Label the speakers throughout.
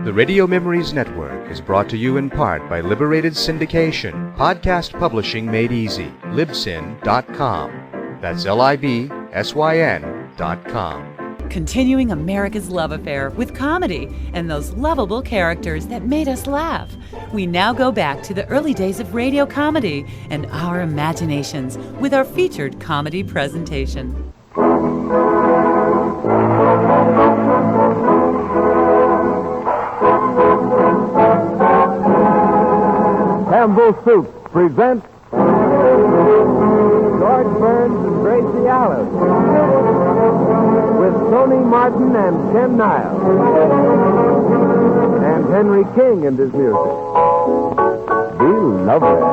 Speaker 1: The Radio Memories Network is brought to you in part by Liberated Syndication, podcast publishing made easy, libsyn.com. That's LIBSYN.com.
Speaker 2: Continuing America's love affair with comedy and those lovable characters that made us laugh. We now go back to the early days of radio comedy and our imaginations with our featured comedy presentation.
Speaker 3: Campbell Soup presents George Burns and Gracie Alice with Tony Martin and Ken Niles and Henry King and his music. We love that.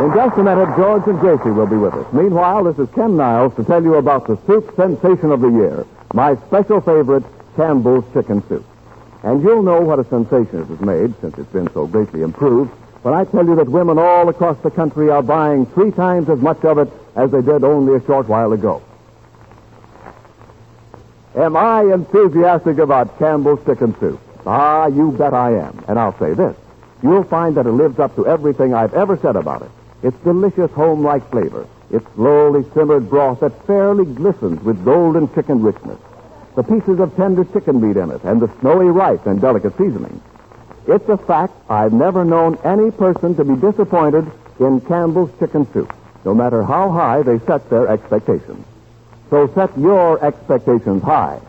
Speaker 3: In just a minute, George and Gracie will be with us. Meanwhile, this is Ken Niles to tell you about the soup sensation of the year, my special favorite, Campbell's Chicken Soup. And you'll know what a sensation it has made, since it's been so greatly improved, when I tell you that women all across the country are buying 3 times as much of it as they did only a short while ago. Am I enthusiastic about Campbell's Chicken Soup? Ah, you bet I am. And I'll say this. You'll find that it lives up to everything I've ever said about it. Its delicious home-like flavor, its slowly simmered broth that fairly glistens with golden chicken richness, the pieces of tender chicken meat in it, and the snowy rice and delicate seasoning. It's a fact I've never known any person to be disappointed in Campbell's Chicken Soup, no matter how high they set their expectations. So set your expectations high.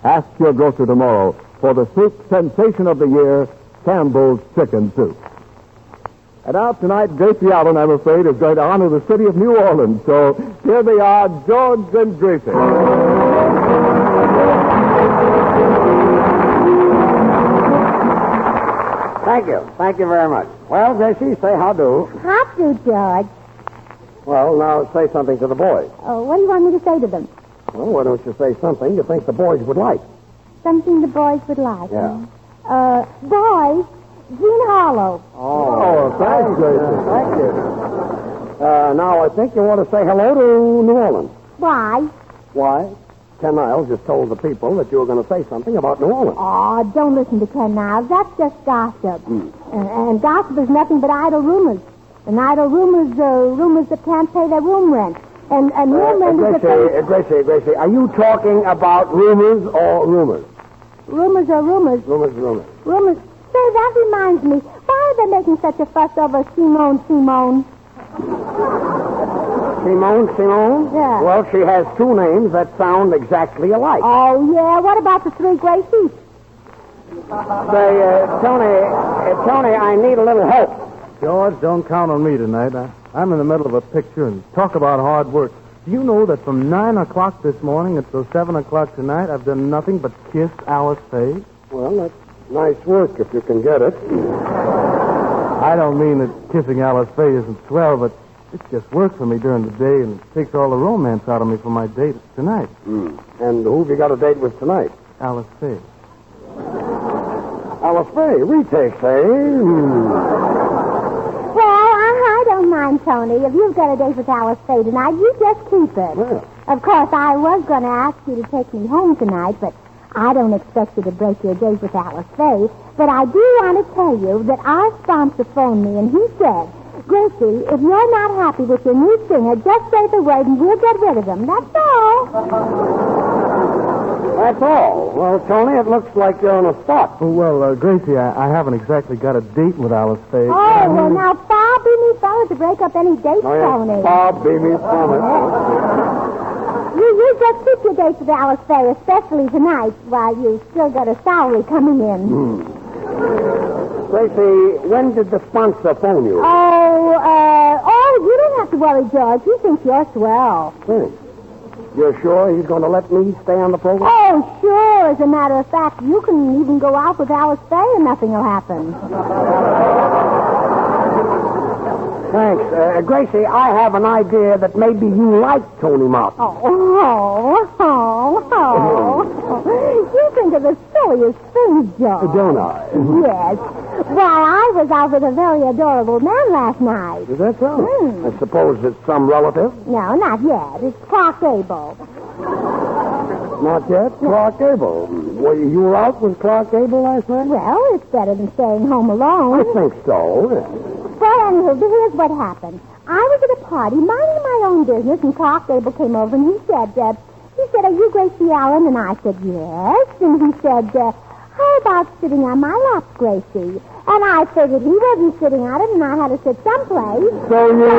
Speaker 3: Ask your grocer tomorrow for the soup sensation of the year, Campbell's Chicken Soup. And now tonight, Gracie Allen, I'm afraid, is going to honor the city of New Orleans. So here they are, George and Gracie.
Speaker 4: Thank you. Thank you very much. Well, Gracie, say how do.
Speaker 5: How do, George?
Speaker 4: Well, now say something to the boys.
Speaker 5: Oh, what do you want me to say to them?
Speaker 4: Well, why don't you say something you think the boys would like?
Speaker 5: Something the boys would like.
Speaker 4: Yeah.
Speaker 5: Boys, Gene Harlow.
Speaker 4: Oh, thanks, Gracie. Thank you. Now, I think you want to say hello to New Orleans.
Speaker 5: Why?
Speaker 4: Why? Ken Niles just told the people that you were going to say something about New Orleans.
Speaker 5: Oh, don't listen to Ken Niles. That's just gossip. And gossip is nothing but idle rumors. And idle rumors are rumors that can't pay their room rent. And room rent is a thing...
Speaker 4: Gracie, are you talking about rumors or rumors?
Speaker 5: Rumors are rumors.
Speaker 4: Rumors.
Speaker 5: Rumors. Say, that reminds me. Why are they making such a fuss over Simone?
Speaker 4: Simone?
Speaker 5: Yeah.
Speaker 4: Well, she has 2 names that sound exactly alike.
Speaker 5: Oh, yeah. What about the 3 Gracies?
Speaker 4: Say, Tony, I need a little help.
Speaker 3: George, don't count on me tonight. I'm in the middle of a picture, and talk about hard work. Do you know that from 9 o'clock this morning until 7 o'clock tonight, I've done nothing but kiss Alice Faye?
Speaker 4: Well, that's nice work if you can get it.
Speaker 3: I don't mean that kissing Alice Faye isn't swell, but
Speaker 6: It's just work for me during the day and takes all the romance out of me for my date tonight.
Speaker 4: And who've you got a date with tonight?
Speaker 6: Alice Faye.
Speaker 4: Alice Faye. Retake, say.
Speaker 5: Well, I don't mind, Tony. If you've got a date with Alice Faye tonight, you just keep it.
Speaker 4: Well.
Speaker 5: Of course, I was going to ask you to take me home tonight, but I don't expect you to break your date with Alice Faye. But I do want to tell you that our sponsor phoned me, and he said, Gracie, if you're not happy with your new singer, just say the word and we'll get rid of him. That's all.
Speaker 4: That's all. Well, Tony, it looks like you're on a spot.
Speaker 6: Oh, well, Gracie, I haven't exactly got a date with Alice Faye.
Speaker 5: Oh, well, now, far be me from it to break up any dates, Tony.
Speaker 4: Far be me from it.
Speaker 5: You just keep your dates with Alice Faye, especially tonight, while you've still got a salary coming in.
Speaker 4: Gracie, when did the sponsor phone you?
Speaker 5: Oh, you don't have to worry, George. He thinks you're swell.
Speaker 4: You're sure he's going to let me stay on the program?
Speaker 5: Oh, sure. As a matter of fact, you can even go out with Alice Faye and nothing will happen.
Speaker 4: Thanks. Gracie, I have an idea that maybe you like Tony Martin.
Speaker 5: You think of the silliest things, George.
Speaker 4: Don't I?
Speaker 5: Yes. Why, I was out with a very adorable man last night.
Speaker 4: Is that so? I suppose it's some relative?
Speaker 5: No, not yet. It's Clark Gable.
Speaker 4: Not yet? Clark Gable. Well, you were out with Clark Gable last night?
Speaker 5: Well, it's better than staying home alone.
Speaker 4: I think so.
Speaker 5: Well, anyway, here's what happened. I was at a party, minding my own business, and Clark Gable came over, and he said, are you Gracie Allen? And I said, yes. And he said, how about sitting on my lap, Gracie? And I figured he wasn't sitting on it, and I had to sit someplace.
Speaker 4: So you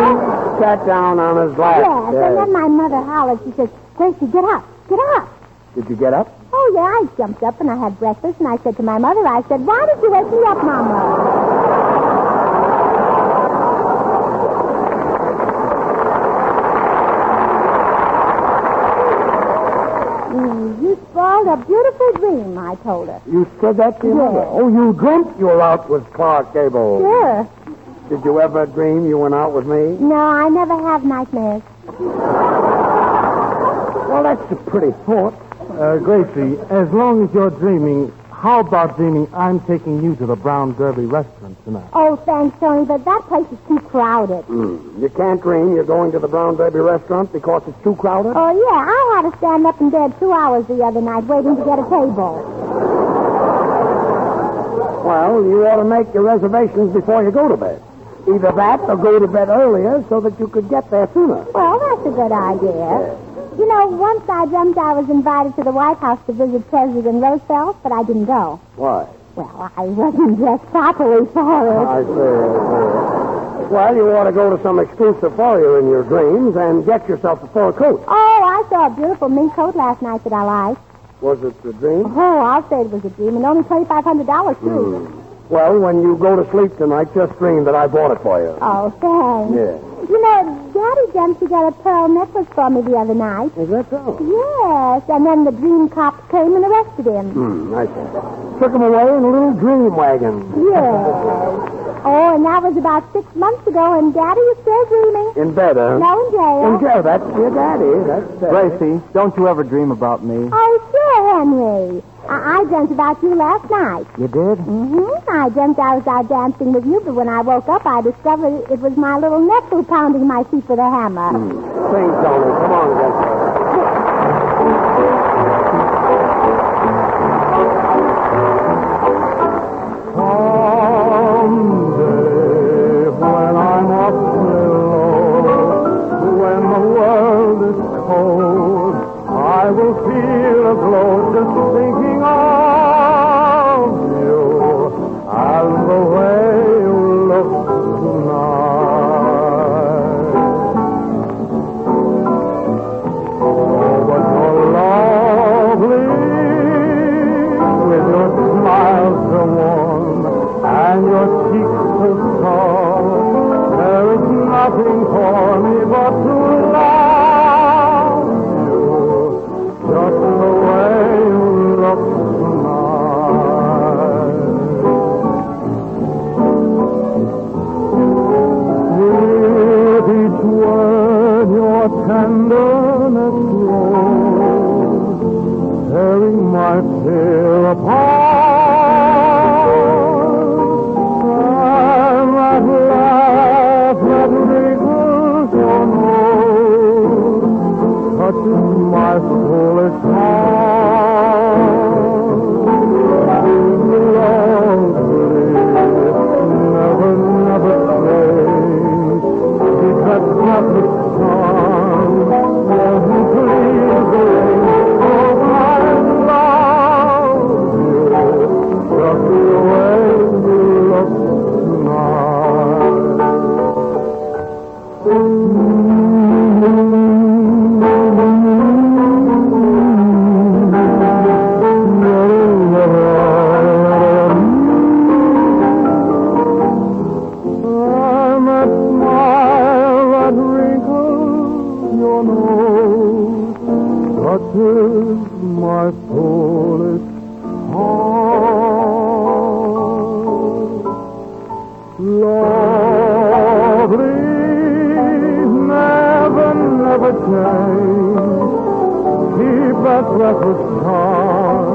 Speaker 4: sat down on his lap?
Speaker 5: Yes, and then my mother hollered. She said, Gracie, get up, get up.
Speaker 4: Did you get up?
Speaker 5: Oh, yeah, I jumped up, and I had breakfast, and I said to my mother, I said, why did you wake me up, Mama? You spoiled a beautiful dream, I told her.
Speaker 4: You said that to your mother? Oh, you dreamt you were out with Clark Gable.
Speaker 5: Sure.
Speaker 4: Did you ever dream you went out with me?
Speaker 5: No, I never have nightmares.
Speaker 4: Well, that's a pretty thought.
Speaker 6: Gracie, as long as you're dreaming, how about dreaming I'm taking you to the Brown Derby restaurant tonight?
Speaker 5: Oh, thanks, Tony, but that place is too crowded.
Speaker 4: You can't dream you're going to the Brown Derby restaurant because it's too crowded?
Speaker 5: Oh, yeah, I had to stand up in bed 2 hours the other night waiting to get a table.
Speaker 4: Well, you ought to make your reservations before you go to bed. Either that or go to bed earlier so that you could get there sooner.
Speaker 5: Well, that's a good idea. You know, once I dreamt I was invited to the White House to visit President Roosevelt, but I didn't go.
Speaker 4: Why?
Speaker 5: Well, I wasn't dressed properly for it.
Speaker 4: I see. Well, you ought to go to some exclusive foyer in your dreams and get yourself a fur coat.
Speaker 5: Oh, I saw a beautiful mink coat last night that I liked.
Speaker 4: Was it a dream?
Speaker 5: Oh, I'll say it was a dream, and only $2,500, too.
Speaker 4: Well, when you go to sleep tonight, just dream that I bought it for you.
Speaker 5: Oh, thanks.
Speaker 4: Yeah.
Speaker 5: You know, Daddy Dempsey got a pearl necklace for me the other night.
Speaker 4: Is that so?
Speaker 5: Yes, and then the dream cops came and arrested him.
Speaker 4: I see. Took him away in a little dream wagon.
Speaker 5: Yes. Oh, and that was about 6 months ago, and Daddy is still dreaming.
Speaker 4: In bed, huh?
Speaker 5: No, in jail.
Speaker 4: In jail. That's your daddy. That's
Speaker 6: Gracie, don't you ever dream about me?
Speaker 5: Oh, sure, Henry. I dreamt about you last night.
Speaker 6: You did?
Speaker 5: Mm-hmm. I dreamt I was out dancing with you, but when I woke up, I discovered it was my little nephew pounding my feet with a hammer.
Speaker 4: Sing, Tony. Come on, Gracie.
Speaker 6: Someday, when I'm up below, when the world is cold, I will feel a glow just thinking of you and the way you look tonight. Oh, but you're lovely with your smile so warm and your cheeks so soft. There is nothing for me but to love you just the way you look my foolish heart. Lovely, never change. Keep that perfect charm. Won't you please arrange? Oh, I love you, just the way you look tonight. Touches my foolish heart. Lovely, never change. Keep that breathless charm.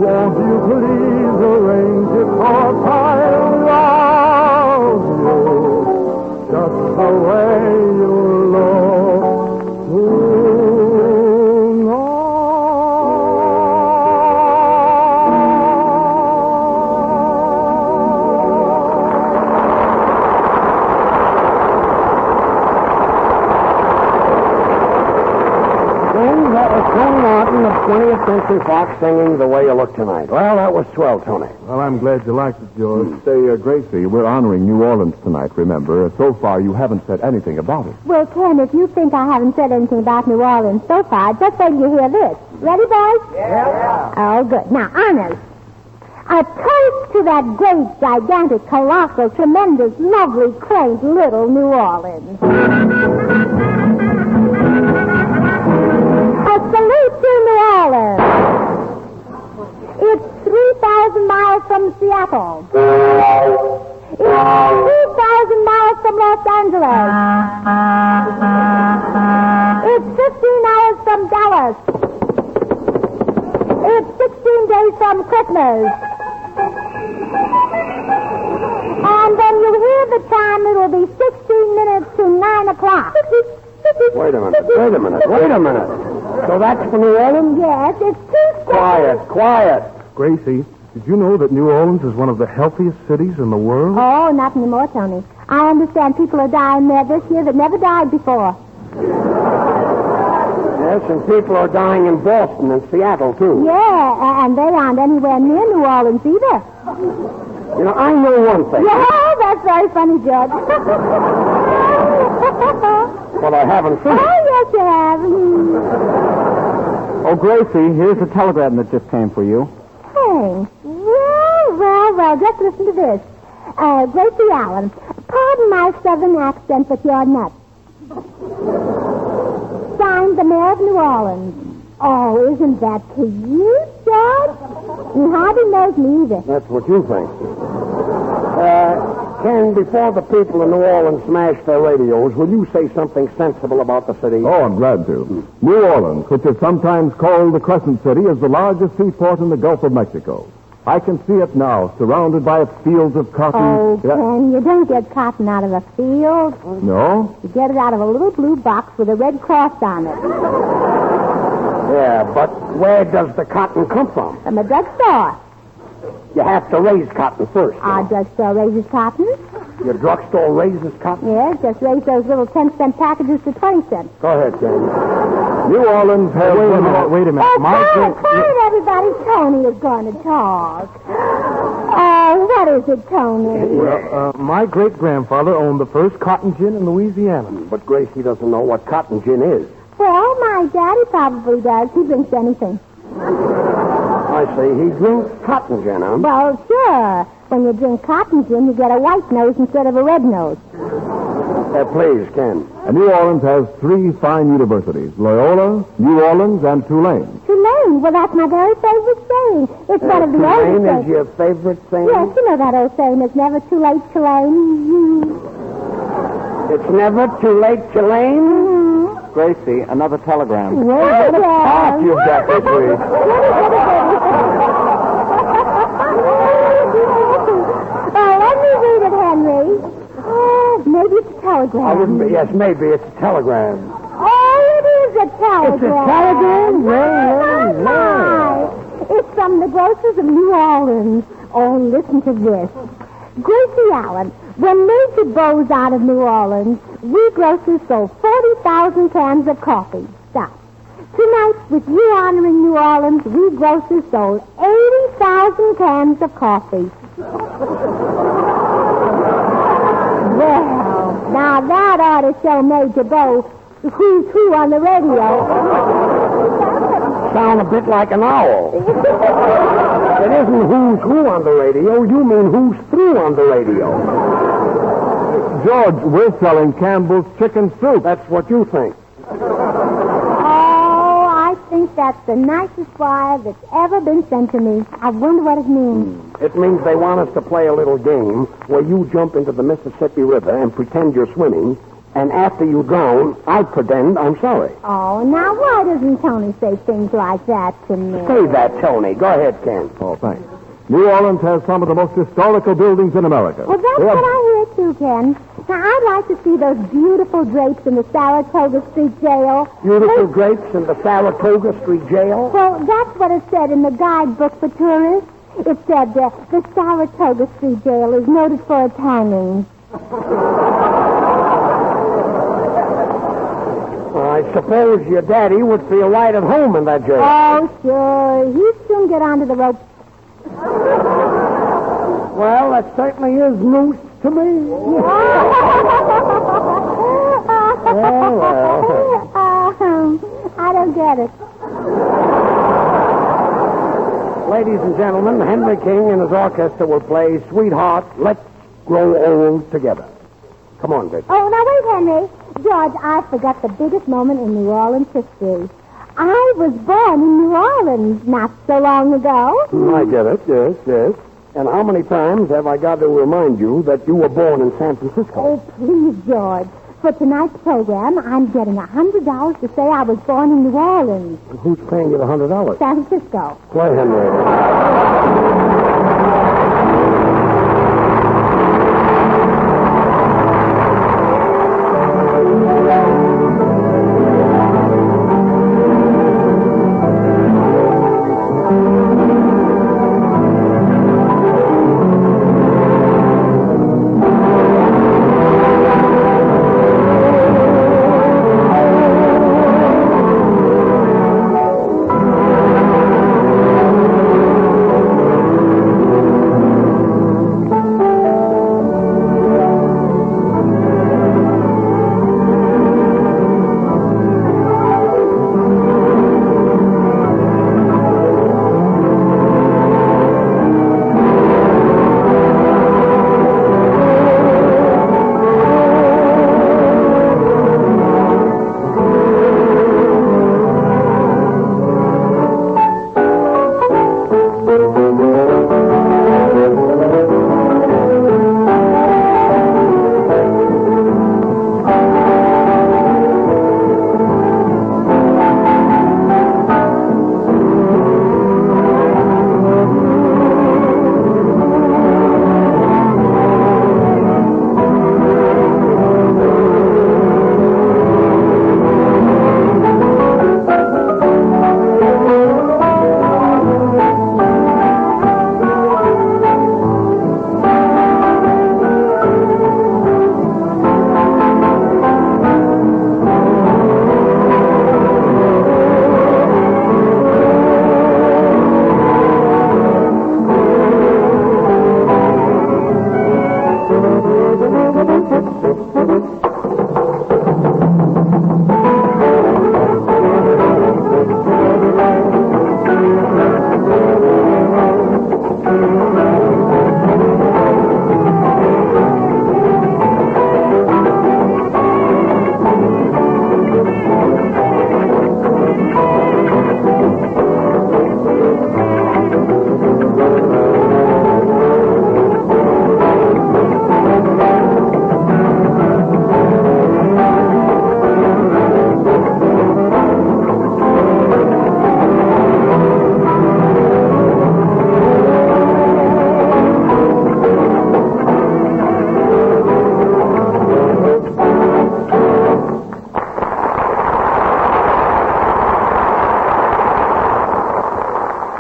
Speaker 6: Won't you please arrange it? 'Cause I love you just the way you look tonight.
Speaker 4: That was Tony Martin of 20th Century Fox singing The Way You Look Tonight. Well, that was swell, Tony.
Speaker 3: Well, I'm glad you liked it, George. Say, Gracie, we're honoring New Orleans tonight, remember. So far, you haven't said anything about it.
Speaker 5: Well, Ken, if you think I haven't said anything about New Orleans so far, just wait till you hear this. Ready, boys?
Speaker 4: Yeah.
Speaker 5: Oh, good. Now, honors. A toast to that great, gigantic, colossal, tremendous, lovely, quaint little New Orleans. A salute to New Orleans. It's 3,000 miles from Seattle. It's 2,000 miles from Los Angeles. It's 15 hours from Dallas. It's 16 days from Christmas. And when you hear the chime, it'll be 16 minutes to 9 o'clock.
Speaker 4: Wait a minute. So that's for New Orleans?
Speaker 5: Yes, it's too
Speaker 4: Quiet.
Speaker 3: Gracie, did you know that New Orleans is one of the healthiest cities in the world?
Speaker 5: Oh, not anymore, Tony. I understand people are dying there this year that never died before.
Speaker 4: Yes, and people are dying in Boston and Seattle, too.
Speaker 5: Yeah, and they aren't anywhere near New Orleans either.
Speaker 4: You know, I know one thing.
Speaker 5: Yeah, that's very funny, Judge.
Speaker 4: But I haven't finished.
Speaker 5: Oh, yes, you have.
Speaker 3: Oh, Gracie, here's a telegram that just came for you.
Speaker 5: Thanks. Well, just listen to this. Gracie Allen, pardon my southern accent, but you're nuts. Signed, the mayor of New Orleans. Oh, isn't that cute, George? He hardly knows me either.
Speaker 4: That's what you think. Ken, before the people in New Orleans smash their radios, will you say something sensible about the city?
Speaker 3: Oh, I'm glad to. New Orleans, which is sometimes called the Crescent City, is the largest seaport in the Gulf of Mexico. I can see it now, surrounded by its fields of cotton.
Speaker 5: Oh, Ken, you don't get cotton out of a field.
Speaker 3: No?
Speaker 5: You get it out of a little blue box with a red cross on it.
Speaker 4: Yeah, but where does the cotton come from?
Speaker 5: From a drugstore.
Speaker 4: You have to raise cotton first.
Speaker 5: Our drugstore raises cotton.
Speaker 4: Your drugstore raises cotton?
Speaker 5: Yes, just raise those little 10-cent packages to 20 cents.
Speaker 4: Go ahead, Ken.
Speaker 3: New Orleans has... Wait a minute.
Speaker 5: Oh, quiet, everybody. Tony is going to talk. Oh, what is it, Tony?
Speaker 6: Well, my great-grandfather owned the first cotton gin in Louisiana.
Speaker 4: But Gracie doesn't know what cotton gin is.
Speaker 5: Well, my daddy probably does. He drinks anything.
Speaker 4: I see. He drinks cotton gin, huh?
Speaker 5: Well, sure. When you drink cotton gin, you get a white nose instead of a red nose.
Speaker 4: Please, Ken.
Speaker 3: New Orleans has 3 fine universities, Loyola, New Orleans, and Tulane.
Speaker 5: Tulane? Well, that's my very favorite saying. It's one of the oldest
Speaker 4: Tulane
Speaker 5: sayings.
Speaker 4: is your favorite saying?
Speaker 5: Yes, you know that old saying, it's never too late, Tulane.
Speaker 4: It's never too late, Tulane?
Speaker 5: Mm-hmm.
Speaker 3: Gracie, another telegram.
Speaker 5: Well,
Speaker 4: Part you've got this week.
Speaker 5: Let me read it, Henry. Oh, maybe it's a telegram.
Speaker 4: Yes, maybe it's a telegram.
Speaker 5: Oh, it is a telegram.
Speaker 4: It's a telegram?
Speaker 5: My. It's from the grocers of New Orleans. Oh, listen to this. Gracie Allen, when Major Bowes out of New Orleans, we grocers sold 40,000 cans of coffee. Stop. Tonight, with you honoring New Orleans, we grocers sold 80,000 cans of coffee. Well, now that ought to show Major Bowes who's who on the radio.
Speaker 4: Sound a bit like an owl. It isn't who's who on the radio. You mean who's through on the radio.
Speaker 3: George, we're selling Campbell's chicken soup.
Speaker 4: That's what you think.
Speaker 5: Oh, I think that's the nicest wire that's ever been sent to me. I wonder what it means.
Speaker 4: It means they want us to play a little game where you jump into the Mississippi River and pretend you're swimming, and after you drown, I pretend I'm sorry.
Speaker 5: Oh, now why doesn't Tony say things like that to me?
Speaker 4: Say that, Tony. Go ahead, Ken.
Speaker 3: Oh, thanks. New Orleans has some of the most historical buildings in America.
Speaker 5: Well, that's what I hear, too, Ken. Now, I'd like to see those beautiful drapes in the Saratoga Street jail.
Speaker 4: Beautiful drapes in the Saratoga Street jail?
Speaker 5: Well, that's what it said in the guidebook for tourists. It said the Saratoga Street jail is noted for its hangings.
Speaker 4: I suppose your daddy would feel right at home in that jail.
Speaker 5: Oh, sure. He'd soon get onto the ropes.
Speaker 4: Well, that certainly is news to me.
Speaker 5: I don't get it.
Speaker 4: Ladies and gentlemen, Henry King and his orchestra will play Sweetheart, Let's Grow Old Together. Come on, Gracie.
Speaker 5: Oh, now wait, Henry. George, I forgot the biggest moment in New Orleans history. I was born in New Orleans not so long ago.
Speaker 4: I get it, yes. And how many times have I got to remind you that you were born in San Francisco?
Speaker 5: Oh, please, George. For tonight's program, I'm getting $100 to say I was born in New Orleans.
Speaker 4: Who's paying you the $100?
Speaker 5: San Francisco.
Speaker 4: Play, Henry.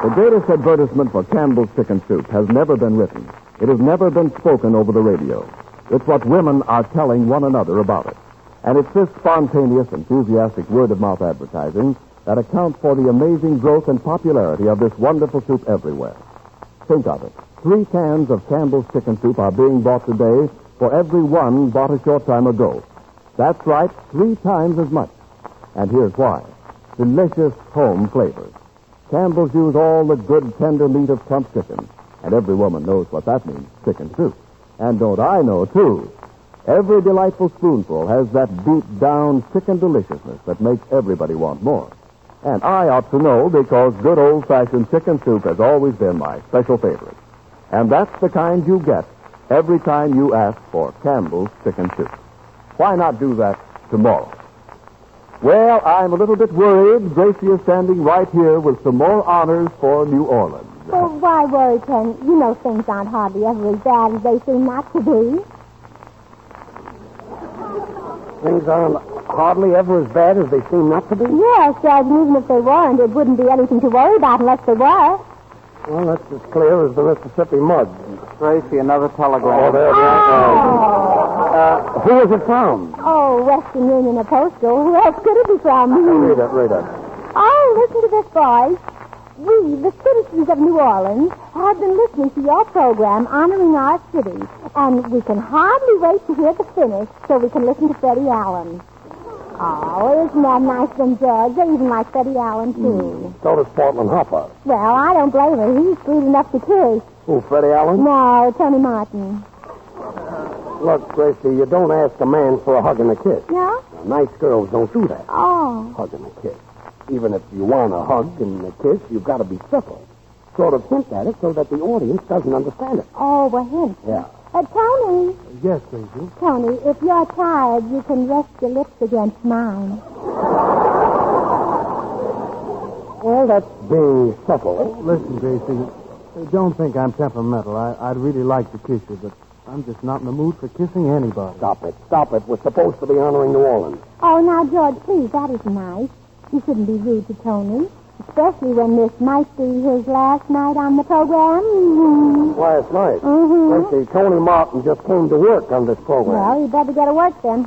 Speaker 3: The greatest advertisement for Campbell's Chicken Soup has never been written. It has never been spoken over the radio. It's what women are telling one another about it. And it's this spontaneous, enthusiastic word-of-mouth advertising that accounts for the amazing growth and popularity of this wonderful soup everywhere. Think of it. 3 cans of Campbell's Chicken Soup are being bought today for every one bought a short time ago. That's right, 3 times as much. And here's why. Delicious home flavors. Campbell's use all the good, tender meat of plump chicken. And every woman knows what that means, chicken soup. And don't I know, too? Every delightful spoonful has that deep-down chicken deliciousness that makes everybody want more. And I ought to know because good old-fashioned chicken soup has always been my special favorite. And that's the kind you get every time you ask for Campbell's Chicken Soup. Why not do that tomorrow? Well, I'm a little bit worried. Gracie is standing right here with some more honors for New Orleans.
Speaker 5: Oh, why worry, Ken? You know things aren't hardly ever as bad as they seem not to be.
Speaker 4: Things aren't hardly ever as bad as they seem not to be?
Speaker 5: Yes, Judge, and even if they weren't, it wouldn't be anything to worry about unless they were.
Speaker 4: Well, that's as clear as the Mississippi mud.
Speaker 7: Gracie, another telegram.
Speaker 4: Oh, there. Who is it from?
Speaker 5: Oh, Western Union of Postal. Who else could it be from?
Speaker 4: Read it.
Speaker 5: Oh, listen to this, boys. We, the citizens of New Orleans, have been listening to your program honoring our city, and we can hardly wait to hear the finish so we can listen to Freddie Allen. Oh, isn't that nice of them, George? They even like Freddie Allen, too.
Speaker 4: So does Portland Hopper.
Speaker 5: Well, I don't blame her. He's sweet enough to kiss.
Speaker 4: Who, Freddie Allen?
Speaker 5: No, Tony Martin.
Speaker 4: Look, Gracie, you don't ask a man for a hug and a kiss.
Speaker 5: No?
Speaker 4: Nice girls don't do that.
Speaker 5: Oh.
Speaker 4: Hug and a kiss. Even if you want a hug and a kiss, you've got to be subtle. Sort of hint at it so that the audience doesn't understand it.
Speaker 5: Oh, a hint.
Speaker 4: Yeah.
Speaker 5: Tony.
Speaker 6: Yes, Gracie.
Speaker 5: Tony, if you're tired, you can rest your lips against mine.
Speaker 4: Well, that's being subtle.
Speaker 6: Listen, Gracie, don't think I'm temperamental. I'd really like to kiss you, but I'm just not in the mood for kissing anybody.
Speaker 4: Stop it. We're supposed to be honoring New Orleans.
Speaker 5: Oh, now, George, please, that isn't nice. You shouldn't be rude to Tony, especially when this might be his last night on the program. Mm-hmm.
Speaker 4: Last night?
Speaker 5: Mm-hmm.
Speaker 4: Gracie, Tony Martin just came to work on this program.
Speaker 5: Well, you better get to work then.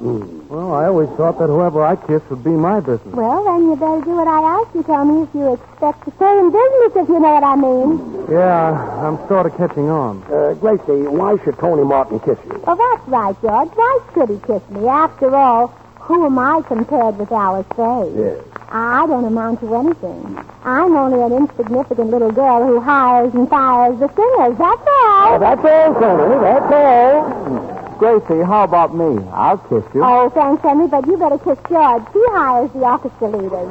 Speaker 6: Well, I always thought that whoever I kissed would be my business.
Speaker 5: Well, then you better do what I ask you, Tony, if you expect to stay in business, if you know what I mean.
Speaker 6: Yeah, I'm sort of catching on.
Speaker 4: Gracie, why should Tony Martin kiss you?
Speaker 5: Well, that's right, George. Why should he kiss me? After all, who am I compared with Alice Faye?
Speaker 4: Yes.
Speaker 5: I don't amount to anything. I'm only an insignificant little girl who hires and fires the singers. That's all.
Speaker 4: Oh, that's all, Tony. That's all.
Speaker 6: Gracie, how about me? I'll kiss you.
Speaker 5: Oh, thanks, Henry, but you better kiss George. He hires the orchestra leaders.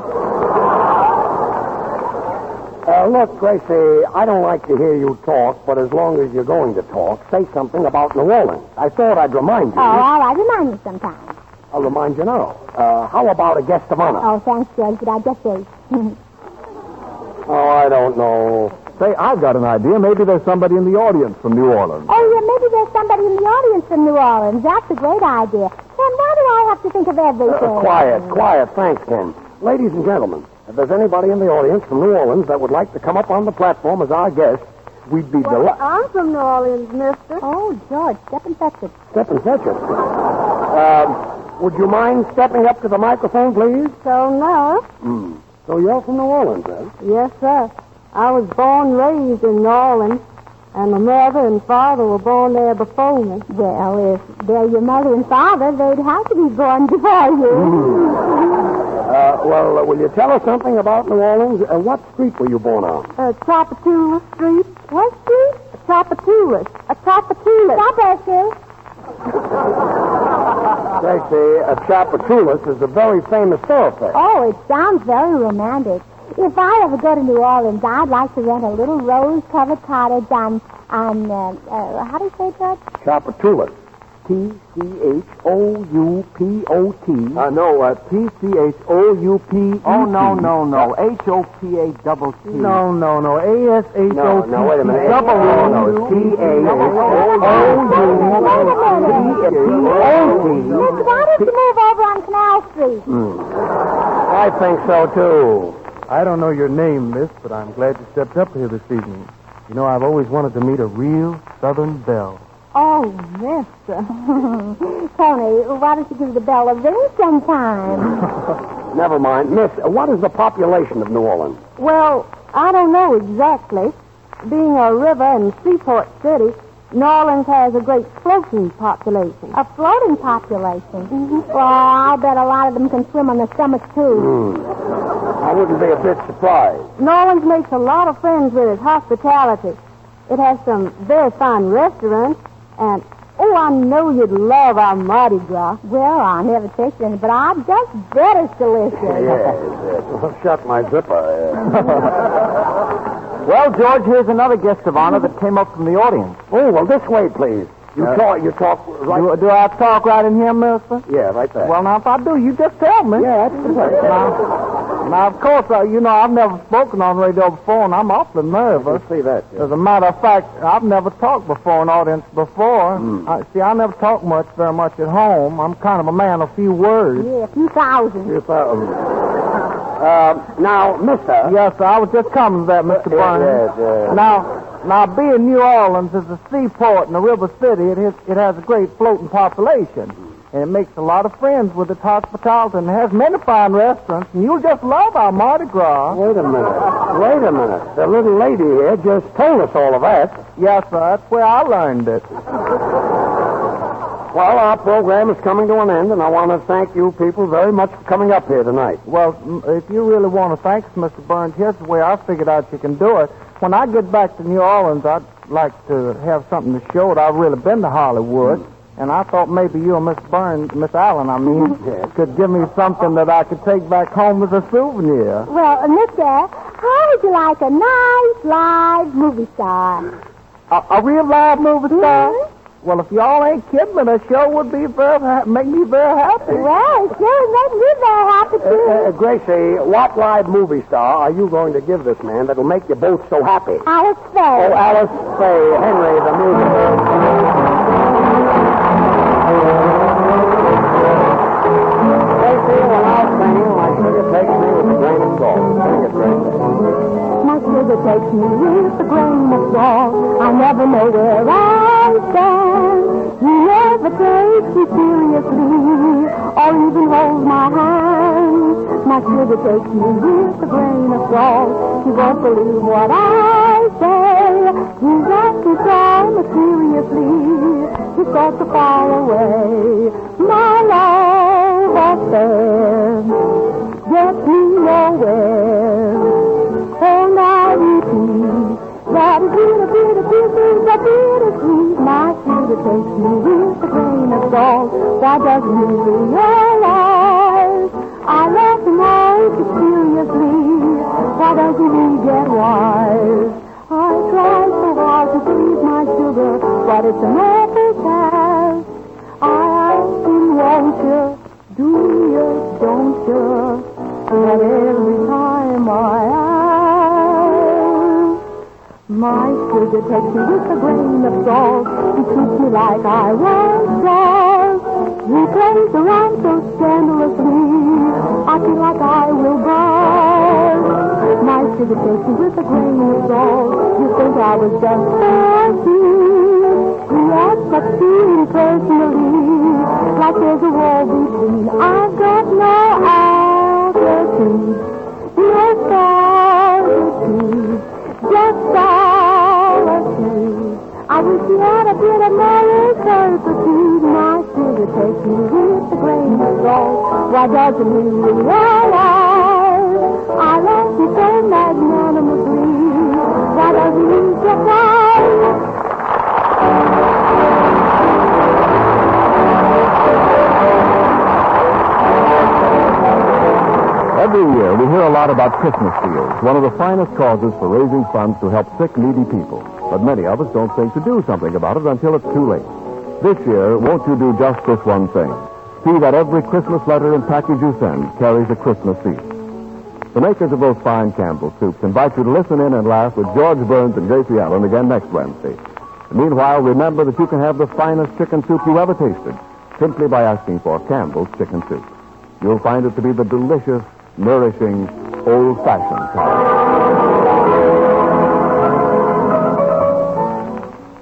Speaker 4: Look, Gracie, I don't like to hear you talk, but as long as you're going to talk, say something about New Orleans. I thought I'd remind you.
Speaker 5: Oh, all right. Remind me sometime.
Speaker 4: I'll remind you now. How about a guest of honor?
Speaker 5: Oh, thanks, George, but I just wait.
Speaker 4: Oh, I don't know.
Speaker 3: Say, I've got an idea. Maybe there's somebody in the audience from New Orleans.
Speaker 5: Oh, yeah, maybe there's somebody in the audience from New Orleans. That's a great idea. Ken, why do I have to think of everything?
Speaker 4: Quiet. Thanks, Ken. Ladies and gentlemen, if there's anybody in the audience from New Orleans that would like to come up on the platform as our guest, we'd be delighted.
Speaker 5: I'm from New Orleans, mister. Oh, George, step and fetch it.
Speaker 4: Step and fetch it. Would you mind stepping up to the microphone, please?
Speaker 5: So, no.
Speaker 4: So you're from New Orleans, then?
Speaker 8: Yes, sir. I was born raised in New Orleans, and my mother and father were born there before me.
Speaker 5: Well, if they're your mother and father, they'd have to be born before you.
Speaker 4: Well, will you tell us something about New Orleans? What street were you born on?
Speaker 8: Tropatula Street.
Speaker 5: What street?
Speaker 8: Tropatula. Tropatula.
Speaker 5: Stop, Esther.
Speaker 4: Gracie, Chapatoulas is a very famous thoroughfare.
Speaker 5: Oh, it sounds very romantic. If I ever go to New Orleans, I'd like to rent a little rose-covered cottage on how do you say that?
Speaker 4: Chapatoulas. Tchoupot.
Speaker 3: No, Tchoup.
Speaker 7: Oh, no. H-O-P-A-double-T.
Speaker 6: No. A-S-H-O-P.
Speaker 4: No, wait a minute.
Speaker 5: Mister, why don't you move over on Canal Street?
Speaker 4: I think so, too.
Speaker 6: I don't know your name, miss, but I'm glad you stepped up here this evening. You know, I've always wanted to meet a real Southern belle.
Speaker 5: Oh, mister. Tony, why don't you give the bell a ring sometime?
Speaker 4: Never mind. Miss, what is the population of New Orleans?
Speaker 8: Well, I don't know exactly. Being a river and seaport city, New Orleans has a great floating population.
Speaker 5: A floating population? Mm-hmm. Well, I'll bet a lot of them can swim on their stomachs, too.
Speaker 4: I wouldn't be a bit surprised.
Speaker 8: New Orleans makes a lot of friends with its hospitality. It has some very fine restaurants, and, I know you'd love our Mardi Gras.
Speaker 5: Well, I'll never taste any, but I just bet it's delicious.
Speaker 4: Yes. Shut my zipper.
Speaker 7: Well, George, here's another guest of honor that came up from the audience.
Speaker 4: Oh, well, this way, please. You talk right...
Speaker 7: Do I talk right in here, mister?
Speaker 4: Yeah, right there.
Speaker 7: Well, now, if I do, you just tell me.
Speaker 4: Yeah, that's the way.
Speaker 7: Now, of course, I've never spoken on radio before, and I'm awfully nervous.
Speaker 4: I see that. Yeah.
Speaker 7: As a matter of fact, I've never talked before an audience before. I never talk very much at home. I'm kind of a man of few words.
Speaker 5: Yeah, a few thousand.
Speaker 4: Now, mister...
Speaker 7: Yes, sir, I was just coming to that, Mr. Burns.
Speaker 4: Yes.
Speaker 7: Now, being New Orleans is a seaport and a river city, it has a great floating population. And it makes a lot of friends with its hospitality and has many fine restaurants. And you'll just love our Mardi Gras.
Speaker 4: Wait a minute. The little lady here just told us all of that.
Speaker 7: Yes, sir, that's where I learned it.
Speaker 4: Well, our program is coming to an end, and I want to thank you people very much for coming up here tonight.
Speaker 7: Well, if you really want to thank us, Mr. Burns, here's the way I figured out you can do it. When I get back to New Orleans, I'd like to have something to show that I've really been to Hollywood. And I thought maybe you and Miss Allen, could give me something that I could take back home as a souvenir.
Speaker 5: Well, mister, how would you like a nice live movie star?
Speaker 7: A real live movie star? Mm-hmm. Well, if y'all ain't kidding me, the show would be make me very happy.
Speaker 5: Well, it sure would make me very happy, too.
Speaker 4: Gracie, what live movie star are you going to give this man that'll make you both so happy?
Speaker 5: Alice Faye.
Speaker 4: Oh, Alice Faye. Henry, the music. Gracie, when I sing, my sugar takes me with a grain of salt. Sing it, Gracie.
Speaker 5: My sugar takes me with a grain of salt. I never know where I stand. You never take me seriously or even hold my hand. My sugar takes me with a grain of salt. You won't believe what I say. You got me so seriously. You start to fall away. My love affair gets me nowhere. Oh, now repeat that is bittersweet. My sugar takes me with a grain of salt. Why doesn't he realize I love him all too seriously? Why doesn't he get wise? I try so hard to please my sugar, but it's an awful task. I ask him, won't you? Do you, don't you? But every time I ask, my sugar takes me with a grain of salt. He treats me like I was lost. He plays around so scandalously, I feel like I will burst. My sugar takes me with a grain of salt. You think I was just thirsty. He acts but feeling personally, like there's a wall between. I've got no altitude, no solitude, just solitude. I wish you had a bit of moral turpitude. My sugar takes me with a grain of salt. Why doesn't he realize I love you so magnanimously? Why doesn't he get wise?
Speaker 3: Every year, we hear a lot about Christmas fields, one of the finest causes for raising funds to help sick, needy people. But many of us don't think to do something about it until it's too late. This year, won't you do just this one thing? See that every Christmas letter and package you send carries a Christmas feast. The makers of those fine Campbell soups invite you to listen in and laugh with George Burns and Gracie Allen again next Wednesday. Meanwhile, remember that you can have the finest chicken soup you ever tasted simply by asking for Campbell's Chicken Soup. You'll find it to be the delicious, nourishing, old-fashioned kind.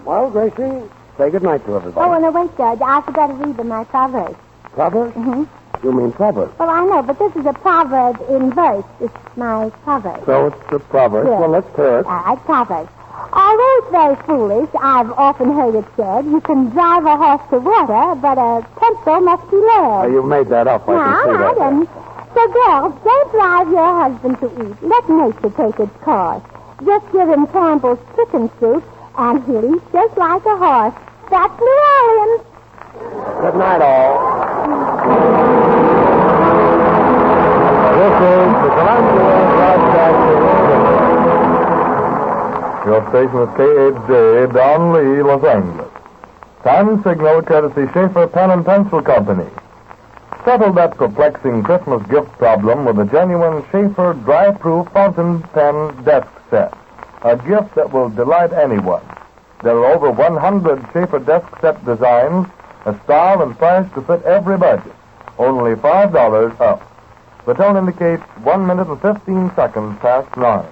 Speaker 4: Well, Gracie, say goodnight to everybody.
Speaker 5: Oh, no, wait, Judge. I forgot to read them my Proverbs.
Speaker 4: Proverbs?
Speaker 5: Mm-hmm.
Speaker 4: You mean proverbs?
Speaker 5: Well, I know, but this is a proverb in verse. It's my proverb.
Speaker 4: So it's a proverb.
Speaker 5: Yes.
Speaker 4: Well, let's hear it.
Speaker 5: All right, Proverbs. Although it's very foolish, I've often heard it said, you can drive a horse to water, but a pencil must be lead.
Speaker 4: You made that up. I can see
Speaker 5: All right,
Speaker 4: that.
Speaker 5: and so, girls, don't drive your husband to eat. Let nature take its course. Just give him Campbell's chicken soup, and he'll eat just like a horse. That's New Orleans.
Speaker 4: Good night, all.
Speaker 6: This is the Columbia Broadcasting System. Your station is KHJ, Don Lee, Los Angeles. Time signal courtesy Schaefer Pen and Pencil Company. Settle that perplexing Christmas gift problem with a genuine Schaefer dry-proof fountain pen desk set. A gift that will delight anyone. There are over 100 Schaefer desk set designs, a style and price to fit every budget. Only $5 up. The tone indicates 1 minute and 15 seconds past 9.